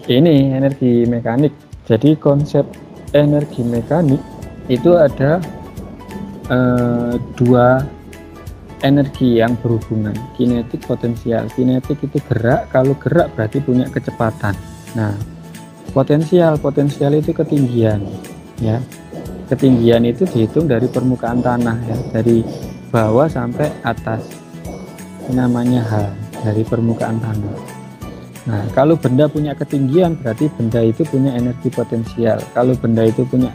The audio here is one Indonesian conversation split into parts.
Ini energi mekanik. Jadi konsep energi mekanik itu ada dua energi yang berhubungan, kinetik, potensial. Kinetik itu gerak, kalau gerak berarti punya kecepatan. Nah, potensial itu ketinggian, ya. Ketinggian itu dihitung dari permukaan tanah, ya, dari bawah sampai atas. Namanya H, dari permukaan tanah. Nah, kalau benda punya ketinggian berarti benda itu punya energi potensial. Kalau benda itu punya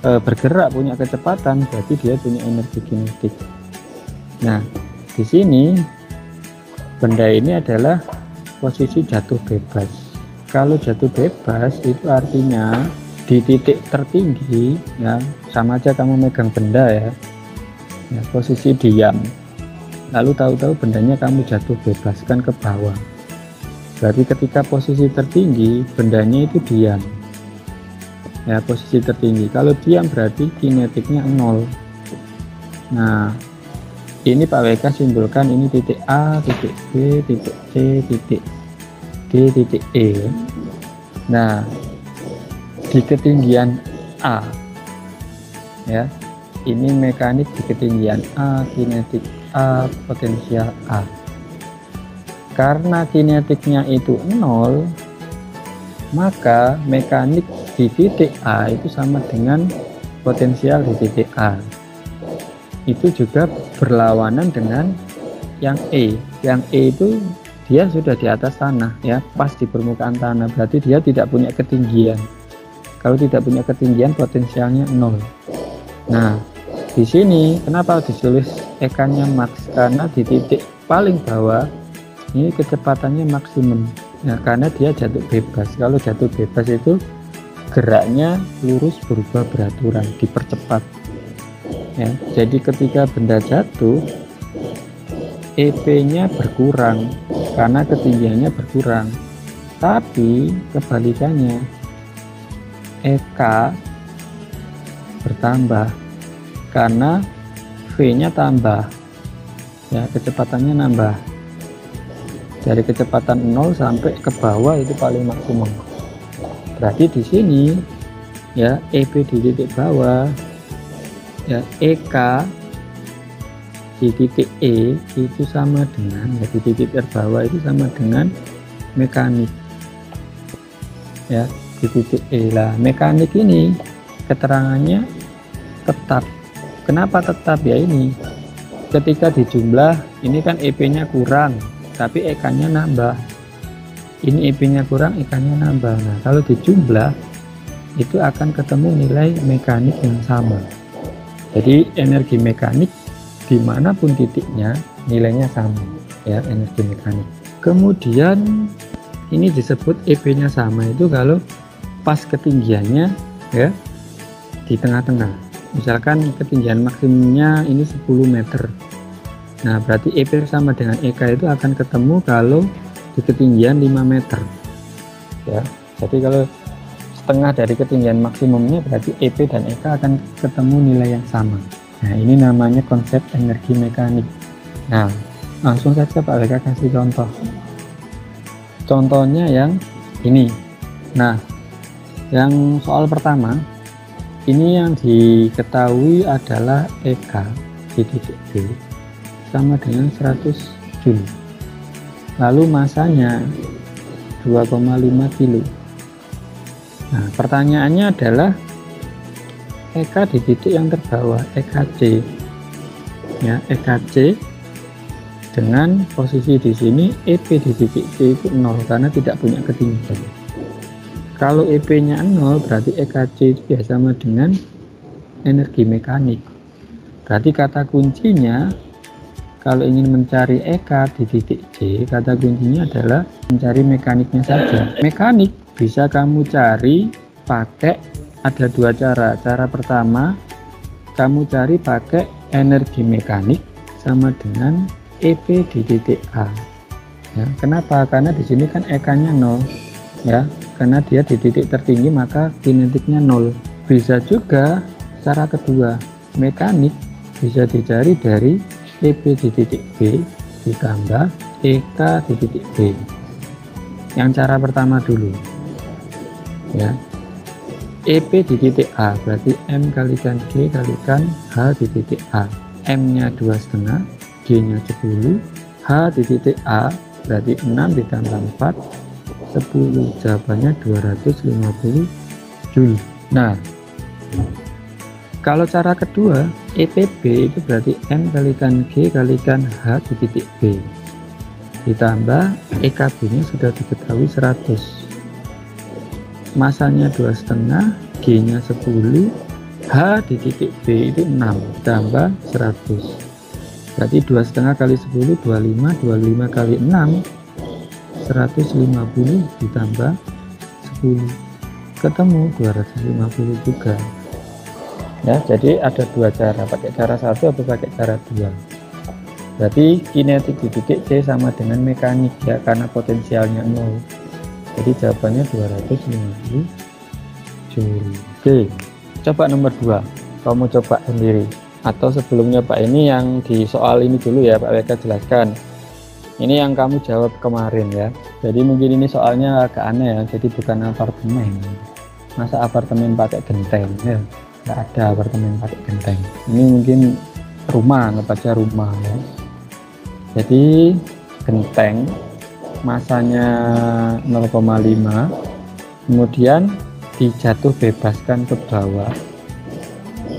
bergerak, punya kecepatan, berarti dia punya energi kinetik. Nah, di sini benda ini adalah posisi jatuh bebas. Kalau jatuh bebas itu artinya di titik tertinggi, ya, sama aja kamu megang benda, ya, posisi diam. Lalu tahu-tahu bendanya kamu jatuh bebaskan ke bawah. Berarti ketika posisi tertinggi, bendanya itu diam. Ya, posisi tertinggi. Kalau diam berarti kinetiknya 0. Nah, ini Pak WK simbolkan ini titik A, titik B, titik C, titik D, titik E. Nah, di ketinggian A, ya, ini mekanik di ketinggian A, kinetik A, potensial A. Karena kinetiknya itu 0, maka mekanik di titik A itu sama dengan potensial di titik A. Itu juga berlawanan dengan yang E. Yang E itu dia sudah di atas tanah, ya, pas di permukaan tanah, berarti dia tidak punya ketinggian. Kalau tidak punya ketinggian, potensialnya 0. Nah, di sini kenapa ditulis E-nya max? Karena di titik paling bawah ini kecepatannya maksimum, ya, karena dia jatuh bebas. Kalau jatuh bebas itu geraknya lurus berubah beraturan, dipercepat, ya. Jadi ketika benda jatuh, EP-nya berkurang karena ketinggiannya berkurang, tapi kebalikannya EK bertambah karena V-nya tambah, ya, kecepatannya nambah. Dari kecepatan 0 sampai ke bawah itu paling maksimum. Berarti di sini, ya, EP di titik bawah, ya, EK di titik E itu sama dengan, ya, di titik terbawah itu sama dengan mekanik, ya, di titik E. Lah, mekanik ini keterangannya tetap. Kenapa tetap? Ya, ini ketika dijumlah, ini kan EP-nya kurang, tapi EK-nya nambah. Ini EP-nya kurang, EK-nya nambah. Nah, kalau dijumlah itu akan ketemu nilai mekanik yang sama. Jadi energi mekanik dimanapun titiknya nilainya sama, ya, energi mekanik. Kemudian ini disebut EP-nya sama itu kalau pas ketinggiannya, ya, di tengah-tengah. Misalkan ketinggian maksimumnya ini 10 meter. Nah, berarti EP sama dengan EK itu akan ketemu kalau di ketinggian 5 meter. Ya, jadi kalau setengah dari ketinggian maksimumnya berarti EP dan EK akan ketemu nilai yang sama. Nah, ini namanya konsep energi mekanik. Nah, langsung saja Pak WK kasih contoh. Contohnya yang ini. Nah, yang soal pertama, ini yang diketahui adalah EK di titik B sama dengan 100 Joule. Lalu masanya 2,5 kilo. Nah, pertanyaannya adalah EK di titik yang terbawah, EKC. Ya, EKC dengan posisi di sini EP di titik C itu 0 karena tidak punya ketinggian. Kalau EP-nya 0 berarti EKC itu ya sama dengan energi mekanik. Berarti kata kuncinya kalau ingin mencari EK di titik C, kata kuncinya adalah mencari mekaniknya saja. Mekanik bisa kamu cari pakai, ada dua cara. Cara pertama, kamu cari pakai energi mekanik sama dengan EP di titik A. Ya, kenapa? Karena di sini kan EK-nya 0, ya. Karena dia di titik tertinggi maka kinetiknya 0. Bisa juga cara kedua, mekanik bisa dicari dari EP di titik B ditambah EK di titik B. Yang cara pertama dulu. ya. EP di titik A berarti M kalikan G kalikan H di titik A. M nya 2,5, G nya 10, H di titik A berarti 6 ditambah 4 10, jawabannya 250 Joule. Nah, kalau cara kedua EPB itu berarti M kalikan G kalikan H di titik B ditambah EKB nya sudah diketahui 100, masanya 2,5, G nya 10, H di titik B itu 6 tambah 100, berarti 2,5 kali 10 25, 25 kali 6 150 ditambah 10 ketemu 250 juga ya. Jadi ada dua cara, pakai cara satu atau pakai cara dua. Berarti kinetik di titik C sama dengan mekanik ya, karena potensialnya 0. Jadi jawabannya 250 Joule. Oke, coba nomor 2. Kamu coba sendiri. Atau sebelumnya Pak, ini yang di soal ini dulu ya Pak WK jelaskan. Ini yang kamu jawab kemarin ya. Jadi mungkin ini soalnya agak aneh ya. Jadi bukan apartemen. Masa apartemen pakai genteng ya? Nggak ada apartemen pakai genteng. Ini mungkin rumah, anggap aja rumah ya. Jadi genteng masanya 0,5, kemudian dijatuh bebaskan ke bawah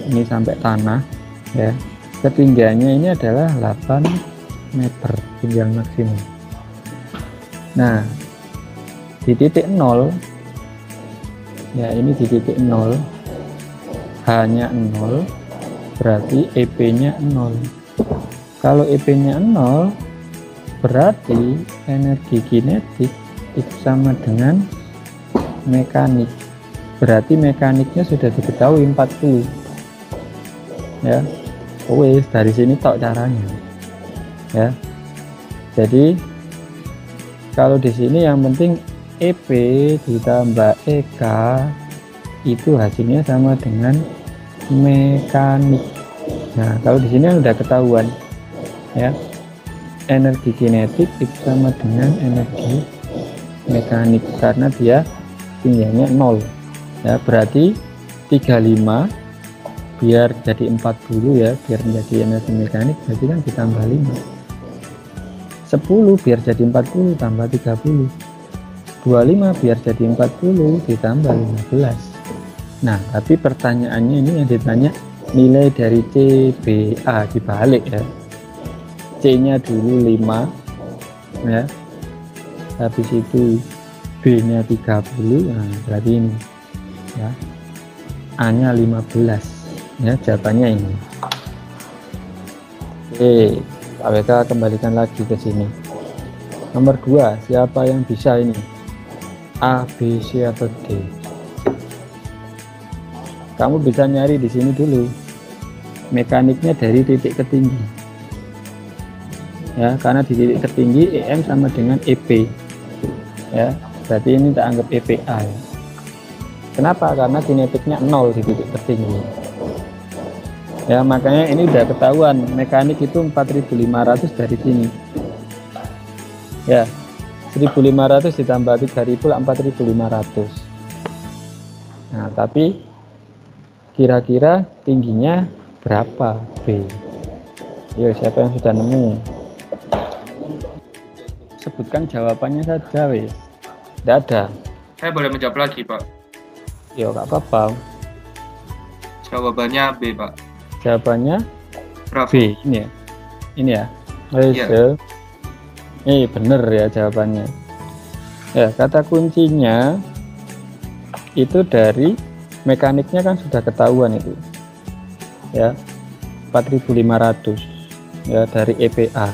ini sampai tanah ya. Ketinggiannya ini adalah 8 meter ketinggian maksimum. Nah, di titik 0 ya, ini di titik 0 hanya 0 berarti EP nya 0. Kalau EP nya 0 berarti energi kinetik itu sama dengan mekanik. Berarti mekaniknya sudah diketahui 40 ya. Wes dari sini tok caranya ya. Jadi kalau di sini yang penting EP ditambah EK itu hasilnya sama dengan mekanik. Nah, kalau di sini sudah ketahuan ya, energi kinetik itu sama dengan energi mekanik karena dia tingginya 0 ya. Berarti 35 biar jadi 40 ya, biar menjadi energi mekanik berarti kan ditambah 5. 10 biar jadi 40 tambah 30, 25 biar jadi 40 ditambah 15. Nah, tapi pertanyaannya ini yang ditanya nilai dari CBA dibalik ya. C nya dulu 5 ya, habis itu B nya 30, nah berarti ini ya, A nya 15 ya, jawabannya ini. Oke, Pak WK kembalikan lagi ke sini. Nomor 2, siapa yang bisa ini? A, B, C atau D? Kamu bisa nyari di sini dulu mekaniknya dari titik ketinggi ya, karena di titik tertinggi EM sama dengan EP ya, berarti ini tak anggap EPA ya. Kenapa? Karena kinetiknya 0 di titik tertinggi ya, makanya ini udah ketahuan mekanik itu 4500 dari sini ya. 1500 ditambah 3000 4500. Nah, tapi kira-kira tingginya berapa B? Yo, siapa yang sudah nemu? Sebutkan jawabannya saja wes. Tidak ada. Saya boleh menjawab lagi, Pak? Yo, nggak apa-apa. Jawabannya B, Pak. Jawabannya Bravo. B ini ya. Ini ya. Iya. Bener ya jawabannya. Ya, kata kuncinya itu dari mekaniknya kan sudah ketahuan itu. Ya. 4500 ya dari EPA.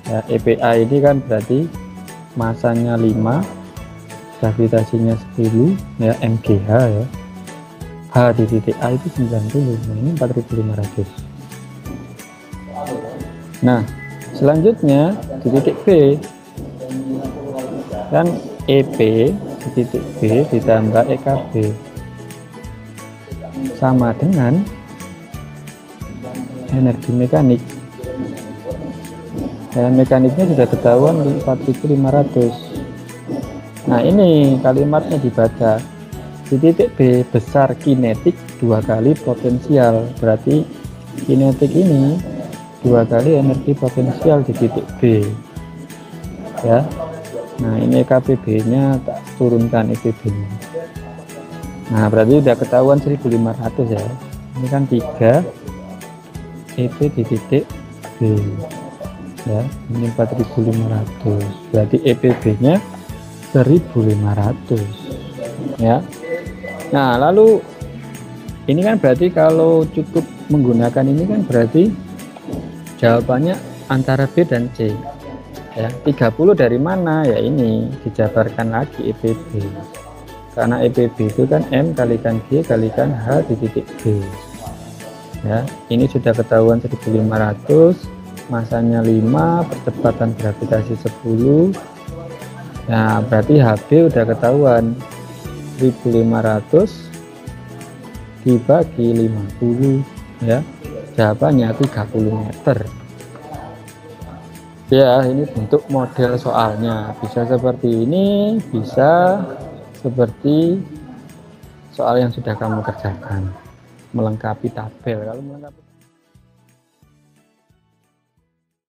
Ya, EPA ini kan berarti masanya 5, gravitasinya 10 ya, MGH ya. H di titik A itu 90. Nah, ini 4500. Nah, selanjutnya di titik B kan EP di titik B ditambah EKB sama dengan energi mekanik. Dan mekaniknya sudah ketahuan di 4500 Nah ini kalimatnya dibaca di titik B besar kinetik 2 kali potensial, berarti kinetik ini 2 kali energi potensial di titik B ya. Nah ini EKPB nya tak turunkan EPB nya. Nah berarti udah ketahuan 1500 ya. Ini kan 3 EP di titik B ya, ini 4500, berarti EPB nya 1500 ya. Nah lalu ini kan berarti kalau cukup menggunakan ini kan berarti jawabannya antara B dan C ya. 30 dari mana ya, ini dijabarkan lagi EPB, karena EPB itu kan M kalikan G kalikan H di titik B ya. Ini sudah ketahuan 1500, masanya 5, percepatan gravitasi 10. Nah berarti HB udah ketahuan 1500 dibagi 50 ya, jawabannya 30 meter ya. Ini bentuk model soalnya, bisa seperti ini, bisa seperti soal yang sudah kamu kerjakan melengkapi tabel. Kalau melengkapi